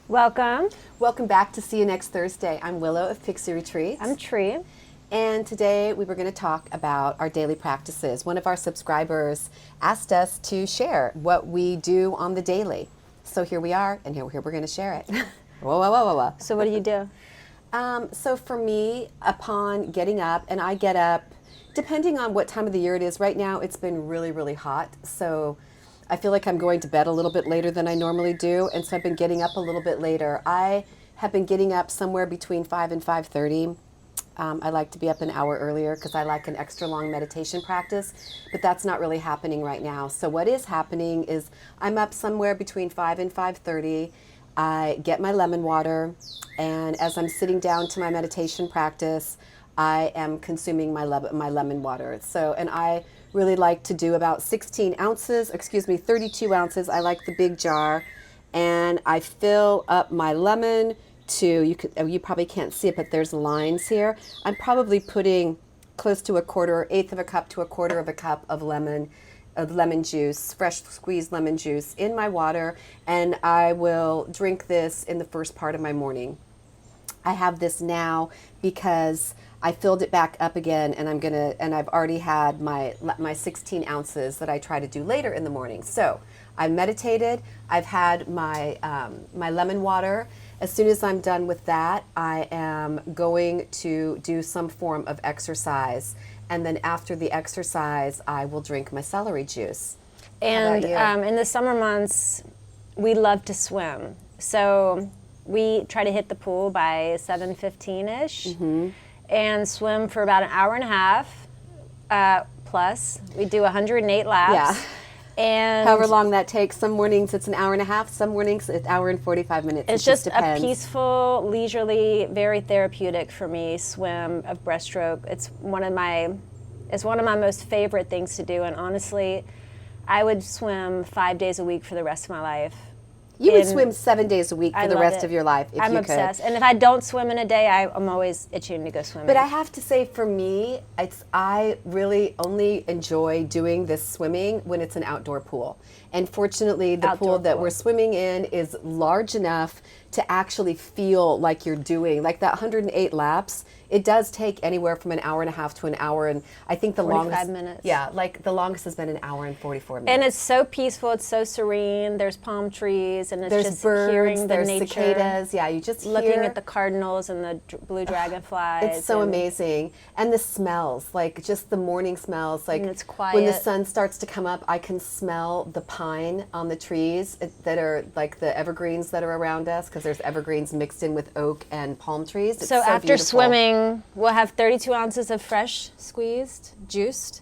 Welcome. Welcome back to See You Next Thursday. I'm Willow of Pixie Retreats. I'm Tree. And today we were going to talk about our daily practices. One of our subscribers asked us to share what we do on the daily. So here we are, and here we're going to share it. Whoa, whoa, whoa, whoa, whoa. So what do you do? So for me, upon getting up, and I get up, depending on what time of the year it is. Right now it's been really, really hot. So I feel like I'm going to bed a little bit later than I normally do, and so I've been getting up a little bit later. I have been getting up somewhere between 5 and 5:30. I like to be up an hour earlier because I like an extra long meditation practice, but that's not really happening right now. So what is happening is I'm up somewhere between 5 and 5:30. I get my lemon water, and as I'm sitting down to my meditation practice, I am consuming my lemon water. So, and I really like to do about 32 ounces. I like the big jar, and I fill up my lemon to, you probably can't see it, but there's lines here. I'm probably putting close to eighth of a cup to a quarter of a cup of lemon juice, fresh squeezed lemon juice in my water, and I will drink this in the first part of my morning. I have this now because I filled it back up again, and I've already had my 16 ounces that I try to do later in the morning. So I meditated, I've had my lemon water. As soon as I'm done with that, I am going to do some form of exercise. And then after the exercise, I will drink my celery juice. And in the summer months, we love to swim. So we try to hit the pool by 7:15-ish. Mm-hmm. And swim for about an hour and a half plus. We do 108 laps. Yeah. And however long that takes. Some mornings it's an hour and a half, some mornings it's an hour and 45 minutes. It's just a peaceful, leisurely, very therapeutic for me swim of breaststroke. It's one of my most favorite things to do, and honestly, I would swim 5 days a week for the rest of my life. You would swim 7 days a week for the rest of your life if you could. I'm obsessed. And if I don't swim in a day, I'm always itching to go swimming. But I have to say, for me, I really only enjoy doing this swimming when it's an outdoor pool. And fortunately, the pool that we're swimming in is large enough to actually feel like you're doing, like that 108 laps. It does take anywhere from an hour and a half to an hour, and I think the 45 minutes. Yeah, like the longest has been an hour and 44 minutes. And it's so peaceful, it's so serene. There's palm trees, and it's just birds, hearing the there's nature. Cicadas. Yeah, you just looking at the cardinals and the blue dragonflies. It's so amazing, and the smells, like just the morning smells, like and it's quiet. When the sun starts to come up, I can smell the pine on the trees that are like the evergreens that are around us, because there's evergreens mixed in with oak and palm trees. It's so after beautiful. Swimming, we'll have 32 ounces of fresh squeezed, juiced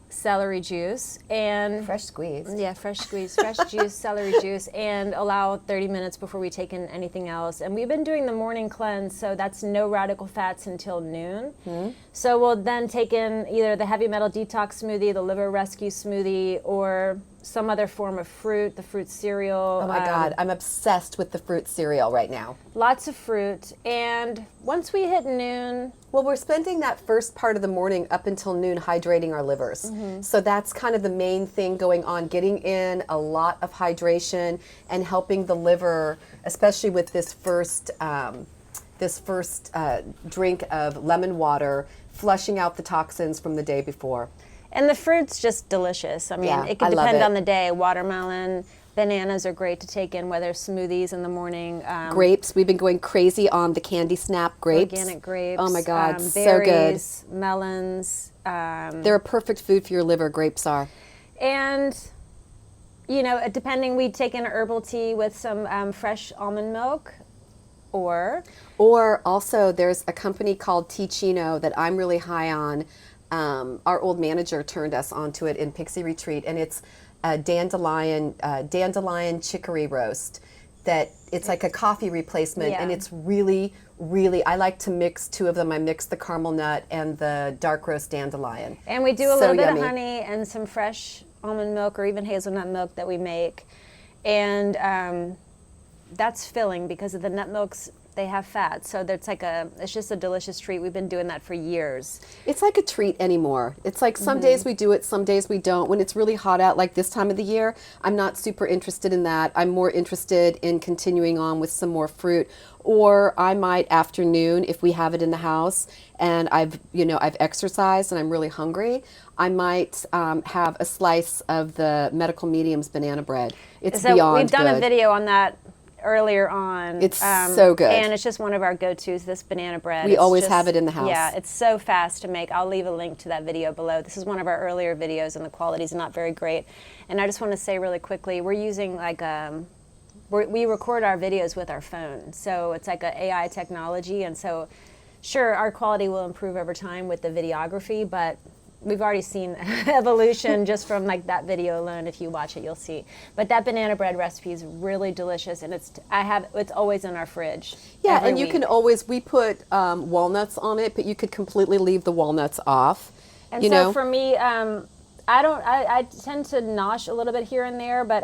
celery juice, and fresh squeezed. Yeah, fresh juice, celery juice, and allow 30 minutes before we take in anything else. And we've been doing the morning cleanse, so that's no radical fats until noon. Mm-hmm. So we'll then take in either the heavy metal detox smoothie, the liver rescue smoothie, or some other form of fruit, the fruit cereal. Oh my God, I'm obsessed with the fruit cereal right now. Lots of fruit. And once we hit noon... Well, we're spending that first part of the morning up until noon hydrating our livers. Mm-hmm. So that's kind of the main thing going on, getting in a lot of hydration and helping the liver, especially with this first drink of lemon water, flushing out the toxins from the day before. And the fruit's just delicious. I mean, it can depend on the day. Watermelon, bananas are great to take in, whether smoothies in the morning. Grapes, we've been going crazy on the Candy Snap grapes. Organic grapes. Oh my God, berries, so good. Melons. They're a perfect food for your liver, grapes are. And, you know, depending, we take in herbal tea with some fresh almond milk. Or also, there's a company called Ticino that I'm really high on. Our old manager turned us onto it in Pixie Retreat, and it's a dandelion chicory roast. That it's like a coffee replacement, and it's really, really. I like to mix two of them. I mix the caramel nut and the dark roast dandelion. And we do a little bit of honey and some fresh almond milk or even hazelnut milk that we make, and that's filling because of the nut milk's they have fat. So it's it's just a delicious treat. We've been doing that for years. It's like a treat anymore. It's like some days we do it, some days we don't. When it's really hot out, like this time of the year, I'm not super interested in that. I'm more interested in continuing on with some more fruit. Or I might afternoon, if we have it in the house and I've exercised and I'm really hungry, I might have a slice of the Medical Medium's banana bread. It's So beyond we've done good. a video on that earlier on. It's so good. And it's just one of our go-tos, this banana bread. We It's always just- have it in the house. Yeah, it's so fast to make. I'll leave a link to that video below. This is one of our earlier videos and the quality is not very great. And I just want to say really quickly, we're using we record our videos with our phone. So it's like an AI technology. And so sure, our quality will improve over time with the videography, but we've already seen evolution just from like that video alone. If you watch it, you'll see. But that banana bread recipe is really delicious, and it's always in our fridge. Yeah, every and you week. can always, we put walnuts on it, but you could completely leave the walnuts off. And you so know? for me, I tend to nosh a little bit here and there, but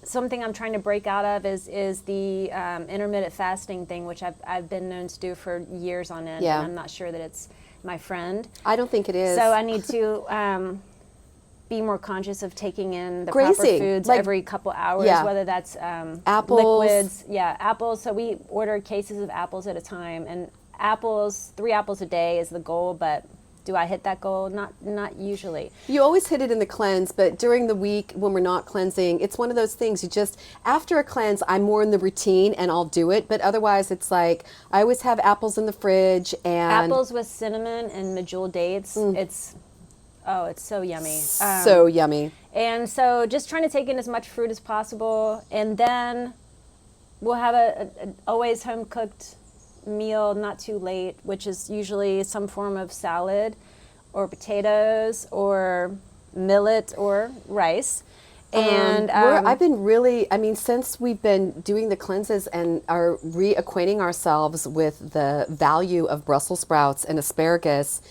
something I'm trying to break out of is the intermittent fasting thing, which I've been known to do for years on end. Yeah. And I'm not sure that it's my friend. I don't think it is. So I need to be more conscious of taking in the Grazing, proper foods like- every couple hours, Yeah. whether that's Apples. liquids. Yeah, apples. So we order cases of apples at a time, and 3 apples a day is the goal, but do I hit that goal? Not usually. You always hit it in the cleanse, but during the week when we're not cleansing, it's one of those things after a cleanse, I'm more in the routine and I'll do it, but otherwise it's like, I always have apples in the fridge and... Apples with cinnamon and medjool dates, it's so yummy. So yummy. And so just trying to take in as much fruit as possible, and then we'll have a always home cooked meal, not too late, which is usually some form of salad or potatoes or millet or rice. And I've been really, since we've been doing the cleanses and are reacquainting ourselves with the value of Brussels sprouts and asparagus,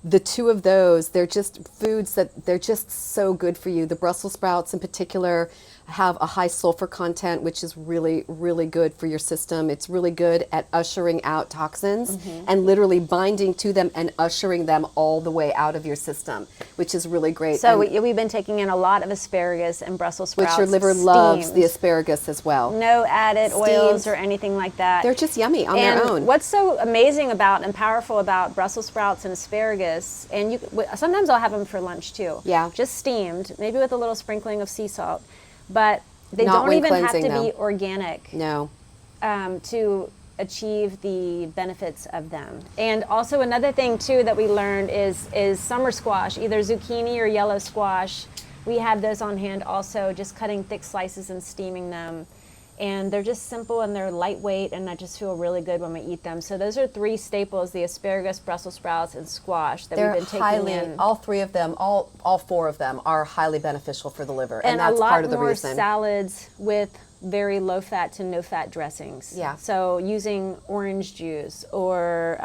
the two of those, they're just foods that they're just so good for you. The Brussels sprouts in particular have a high sulfur content, which is really, really good for your system. It's really good at ushering out toxins and literally binding to them and ushering them all the way out of your system, which is really great. so And we've been taking in a lot of asparagus and Brussels sprouts. which your liver loves steamed. the asparagus as well. No added oils Steamed. or anything like that. They're just yummy on and their own. what's so amazing about and powerful about Brussels sprouts and asparagus, and sometimes I'll have them for lunch too. Yeah. Just steamed, maybe with a little sprinkling of sea salt, but they Not don't when even have cleansing, to be though. organic No. to achieve the benefits of them. And also another thing too that we learned is summer squash, either zucchini or yellow squash. We have those on hand also, just cutting thick slices and steaming them. And they're just simple and they're lightweight, and I just feel really good when we eat them. So those are 3 staples: the asparagus, Brussels sprouts, and squash that They're we've been taking highly, in. all 3 of them, all 4 of them are highly beneficial for the liver. And that's a lot part of the more reason. salads with very low fat to no fat dressings. Yeah. So using orange juice or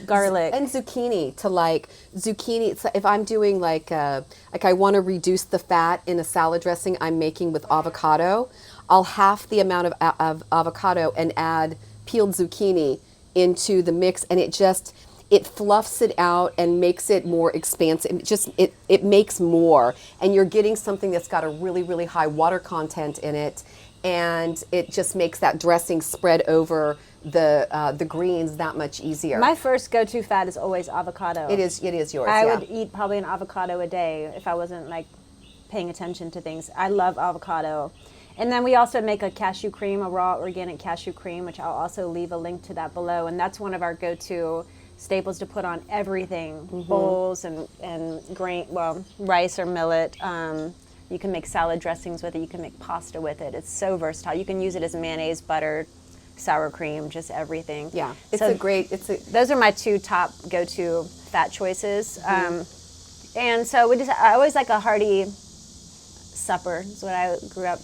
garlic. And zucchini zucchini. So if I'm doing I want to reduce the fat in a salad dressing I'm making with avocado, I'll half the amount of avocado and add peeled zucchini into the mix, and it fluffs it out and makes it more expansive. It makes more, and you're getting something that's got a really, really high water content in it, and it just makes that dressing spread over the greens that much easier. My first go-to fat is always avocado. It is yours. I yeah. would eat probably an avocado a day if I wasn't paying attention to things. I love avocado. And then we also make a cashew cream, a raw organic cashew cream, which I'll also leave a link to that below. And that's one of our go-to staples to put on everything, bowls and grain, rice or millet. You can make salad dressings with it. You can make pasta with it. It's so versatile. You can use it as mayonnaise, butter, sour cream, just everything. Yeah, Those are my 2 top go-to fat choices. And so I always like a hearty supper. Is what I grew up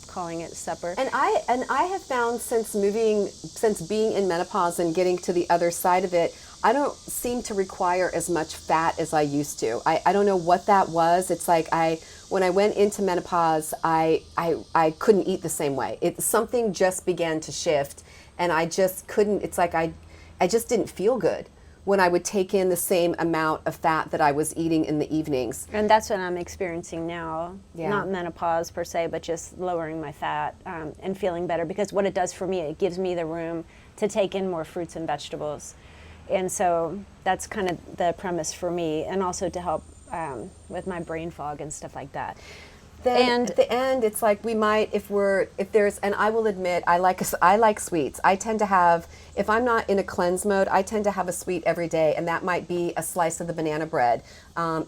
calling it, supper. And I have found since being in menopause and getting to the other side of it, I don't seem to require as much fat as I used to. I don't know what that was. It's like when I went into menopause, I couldn't eat the same way. Something just began to shift. and I just couldn't. It's like I just didn't feel good when I would take in the same amount of fat that I was eating in the evenings. And that's what I'm experiencing now. Yeah. Not menopause per se, but just lowering my fat and feeling better. Because what it does for me, it gives me the room to take in more fruits and vegetables. And so that's kind of the premise for me, and also to help with my brain fog and stuff like that. Then And at the end, it's like we might, if there's, and I will admit, I like sweets. I tend to have, if I'm not in a cleanse mode, I tend to have a sweet every day, and that might be a slice of the banana bread.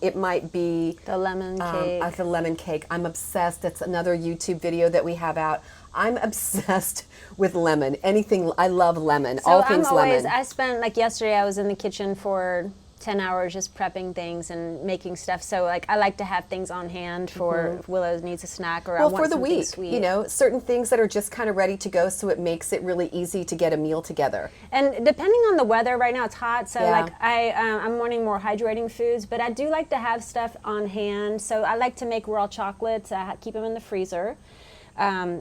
It might be the lemon cake. The lemon cake. I'm obsessed. That's another YouTube video that we have out. I'm obsessed with lemon. Anything, I love lemon. So all things lemon. I spent, like yesterday, I was in the kitchen for 10 hours just prepping things and making stuff. So like I like to have things on hand for if Willow needs a snack, or I want for the something week, sweet. you know, certain things that are just kind of ready to go, so it makes it really easy to get a meal together. And depending on the weather, right now it's hot, so Yeah. like I'm wanting more hydrating foods, but I do like to have stuff on hand. So I like to make raw chocolates. I keep them in the freezer.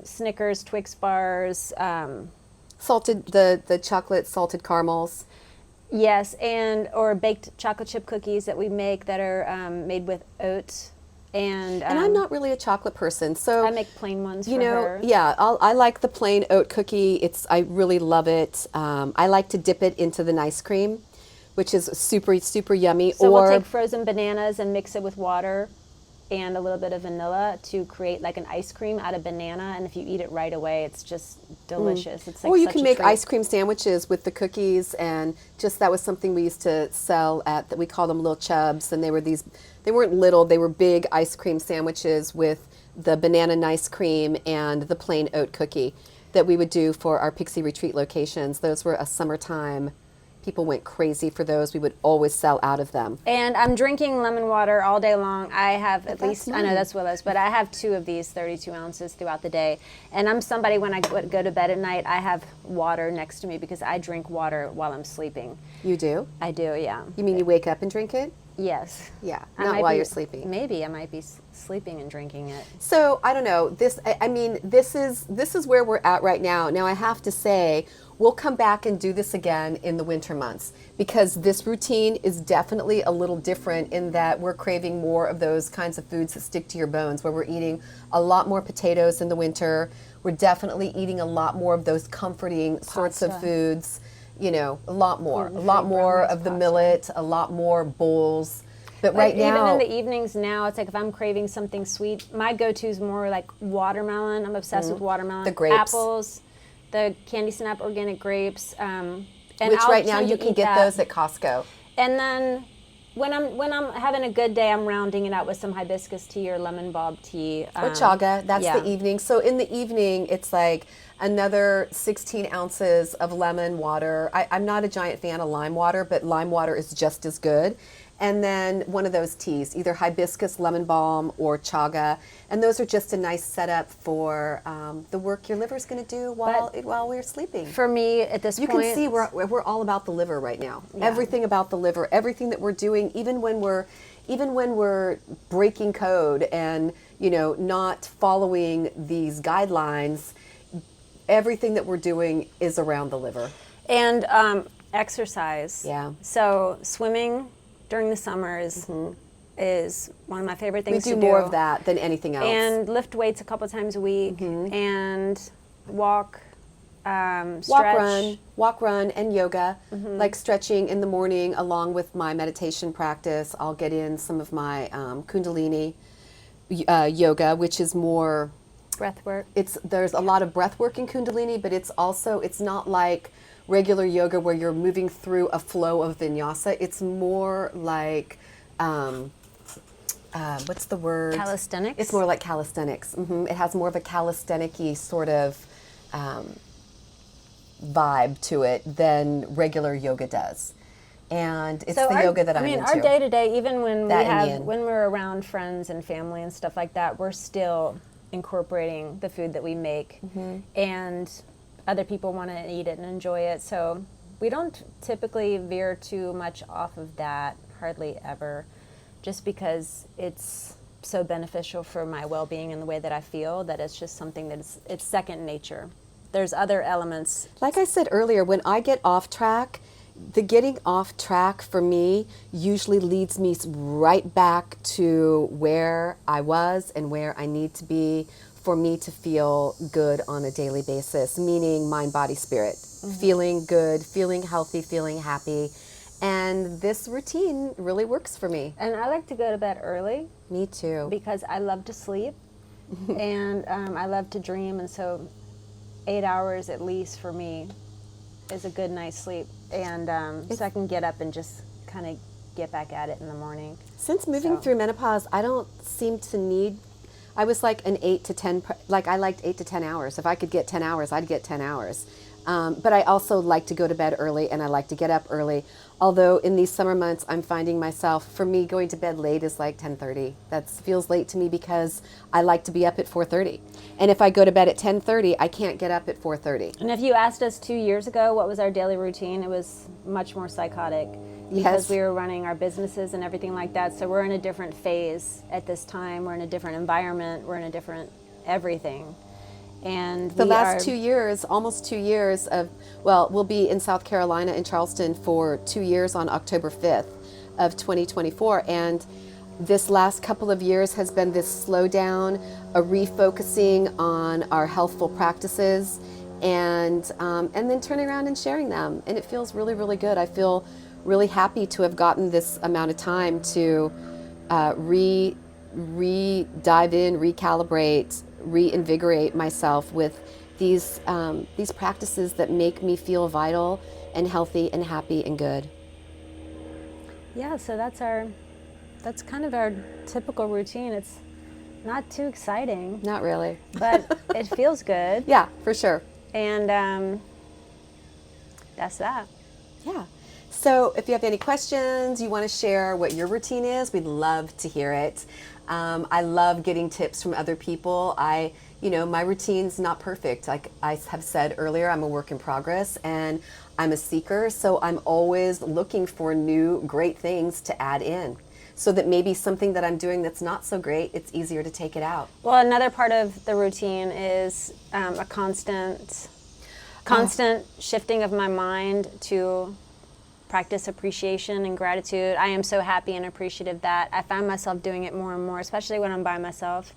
Snickers, Twix bars. Salted, the chocolate salted caramels. Yes, or baked chocolate chip cookies that we make that are made with oats. And I'm not really a chocolate person, so I make plain ones you for know, her. yeah, I like the plain oat cookie. I really love it. I like to dip it into the nice cream, which is super yummy. So or we'll take frozen bananas and mix it with water and a little bit of vanilla to create like an ice cream out of banana, and if you eat it right away, it's just delicious. It's like or you such can a make treat. ice cream sandwiches with the cookies, and just that was something we used to sell at, that we call them little chubs, and they weren't little, they were big ice cream sandwiches with the banana nice cream and the plain oat cookie that we would do for our Pixie Retreat locations. Those were a summertime. People went crazy for those. We would always sell out of them. And I'm drinking lemon water all day long. I have at least, I know mine. that's Willow's, but I have 2 of these 32 ounces throughout the day. And I'm somebody, when I go to bed at night, I have water next to me because I drink water while I'm sleeping. You do? I do, yeah. You mean you wake up and drink it? Yes. Yeah, I not might while be- you're sleeping. Maybe I might be sleeping and drinking it. So I don't know. This is where we're at right now. Now I have to say, we'll come back and do this again in the winter months, because this routine is definitely a little different in that we're craving more of those kinds of foods that stick to your bones, where we're eating a lot more potatoes in the winter. We're definitely eating a lot more of those comforting sorts of Pasta. foods. You know, a lot more Gluten-free of the pasta. millet, a lot more bowls. But right Even now, in the evenings now, it's like if I'm craving something sweet, my go-to is more like watermelon. I'm obsessed with watermelon. The grapes. Apples, the Candy Snap organic grapes. And which I'll right now tend you to can eat get that. those at Costco. And then when I'm having a good day, I'm rounding it out with some hibiscus tea or lemon bulb tea. Or chaga, that's yeah. the evening. So in the evening, it's like another 16 ounces of lemon water. I'm not a giant fan of lime water, but lime water is just as good. And then one of those teas, either hibiscus, lemon balm, or chaga. And those are just a nice setup for the work your liver's going to do while we're sleeping. For me, at this You point, can see we're all about the liver right now. Yeah. Everything about the liver, everything that we're doing, even when we're breaking code and not following these guidelines, everything that we're doing is around the liver. and exercise. Yeah. So swimming during the summer is one of my favorite We things do to more of that than anything else. And lift weights a couple times a week, and walk, stretch. Walk, run, and yoga. Like stretching in the morning along with my meditation practice. I'll get in some of my Kundalini yoga, which is more, Breath work. there's a lot of breath work in Kundalini, but it's not like regular yoga where you're moving through a flow of vinyasa. It's more like, what's the word? Calisthenics? It's more like calisthenics. It has more of a calisthenic-y sort of vibe to it than regular yoga does. And it's the yoga that I'm into. our day to day, even when That and yin. when we're around friends and family and stuff like that, we're still incorporating the food that we make, and other people want to eat it and enjoy it. So we don't typically veer too much off of that, hardly ever, just because it's so beneficial for my well-being and the way that I feel, that it's just something that it's second nature. there's other elements. Like I said earlier, when I get off track, the getting off track for me usually leads me right back to where I was and where I need to be for me to feel good on a daily basis, meaning mind, body, spirit. Feeling good, feeling healthy, feeling happy. And this routine really works for me. And I like to go to bed early. Me too. Because I love to sleep and I love to dream, and so 8 hours at least for me is a good night's sleep, and so I can get up and just kind of get back at it in the morning. Since moving through menopause, I don't seem to need, I was like an 8 to 10, like I liked 8 to 10 hours. If I could get 10 hours, I'd get 10 hours. But I also like to go to bed early, and I like to get up early. Although in these summer months, I'm finding myself, for me, going to bed late is like 10:30. That feels late to me because I like to be up at 4:30. And if I go to bed at 10:30, I can't get up at 4:30. And if you asked us 2 years ago what was our daily routine, it was much more psychotic. Because we were running our businesses and everything like that. So we're in a different phase at this time. We're in a different environment. We're in a different everything. And the last 2 years, almost 2 years of, well, we'll be in South Carolina in Charleston for 2 years on October 5th of 2024. And this last couple of years has been this slowdown, a refocusing on our healthful practices, and then turning around and sharing them. And it feels really, really good. I feel really happy to have gotten this amount of time to dive in, recalibrate, reinvigorate myself with these practices that make me feel vital and healthy and happy and good. Yeah, so that's kind of our typical routine. It's not too exciting. Not really. But it feels good. Yeah, for sure. And that's that. Yeah. So if you have any questions, you want to share what your routine is, we'd love to hear it. I love getting tips from other people. My routine's not perfect. Like I have said earlier, I'm a work in progress and I'm a seeker. So I'm always looking for new great things to add in so that maybe something that I'm doing that's not so great, it's easier to take it out. Well, another part of the routine is a constant shifting of my mind to practice appreciation and gratitude. I am so happy and appreciative that I find myself doing it more and more, especially when I'm by myself,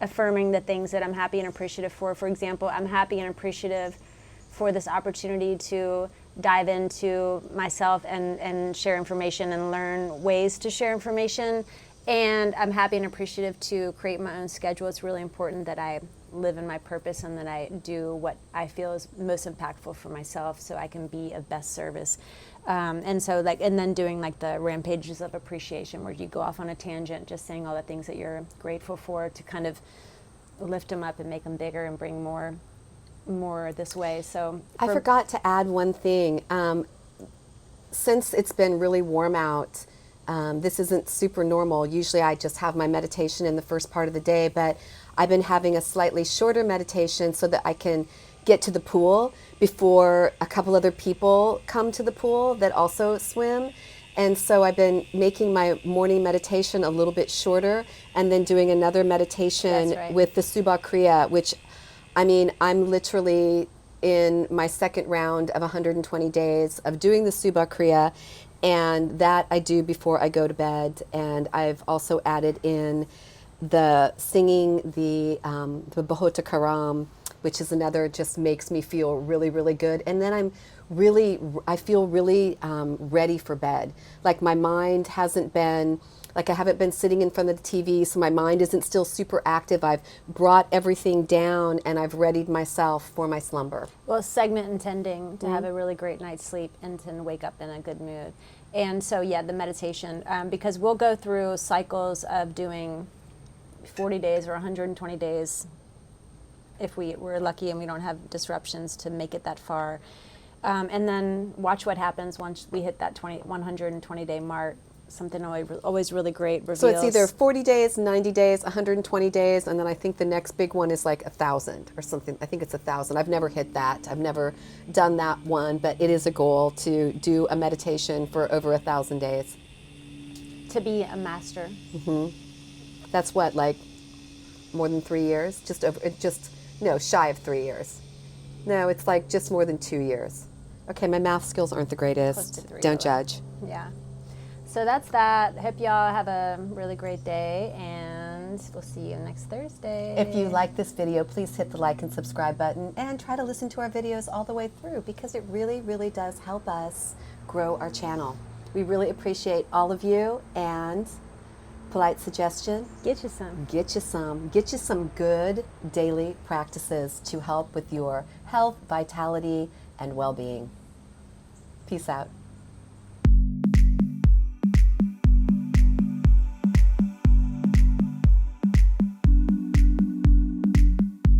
affirming the things that I'm happy and appreciative for. For example, I'm happy and appreciative for this opportunity to dive into myself and share information and learn ways to share information. And I'm happy and appreciative to create my own schedule. It's really important that I live in my purpose and that I do what I feel is most impactful for myself so I can be of best service. And then doing like the rampages of appreciation where you go off on a tangent, just saying all the things that you're grateful for to kind of lift them up and make them bigger and bring more this way. So I forgot to add one thing. Since it's been really warm out, this isn't super normal. Usually I just have my meditation in the first part of the day, but I've been having a slightly shorter meditation so that I can get to the pool before a couple other people come to the pool that also swim. And so I've been making my morning meditation a little bit shorter and then doing another meditation with the Subha Kriya, which, I mean, I'm literally in my second round of 120 days of doing the Subha Kriya, and that I do before I go to bed. And I've also added in the singing the Bahota Karam, which is another, just makes me feel really, really good. And then I feel really ready for bed. Like my mind hasn't been, like I haven't been sitting in front of the TV, so my mind isn't still super active. I've brought everything down and I've readied myself for my slumber. Well, segment intending to have a really great night's sleep and to wake up in a good mood. And so, yeah, the meditation, because we'll go through cycles of doing 40 days or 120 days if we're lucky and we don't have disruptions to make it that far. And then watch what happens once we hit that 120-day mark. Something always really great reveals. So it's either 40 days, 90 days, 120 days, and then I think the next big one is like 1,000 or something. I think it's 1,000. I've never hit that. I've never done that one, but it is a goal to do a meditation for over 1,000 days. To be a master. Mm-hmm. That's what, like more than 3 years? Shy of 3 years. No, it's like just more than 2 years. Okay, my math skills aren't the Close greatest. to 3. Don't judge. Yeah. So that's that. Hope y'all have a really great day, and we'll see you next Thursday. If you like this video, please hit the like and subscribe button and try to listen to our videos all the way through because it really, really does help us grow our channel. We really appreciate all of you, and polite suggestion, Get you some. get you some good daily practices to help with your health, vitality, and well-being. Peace out.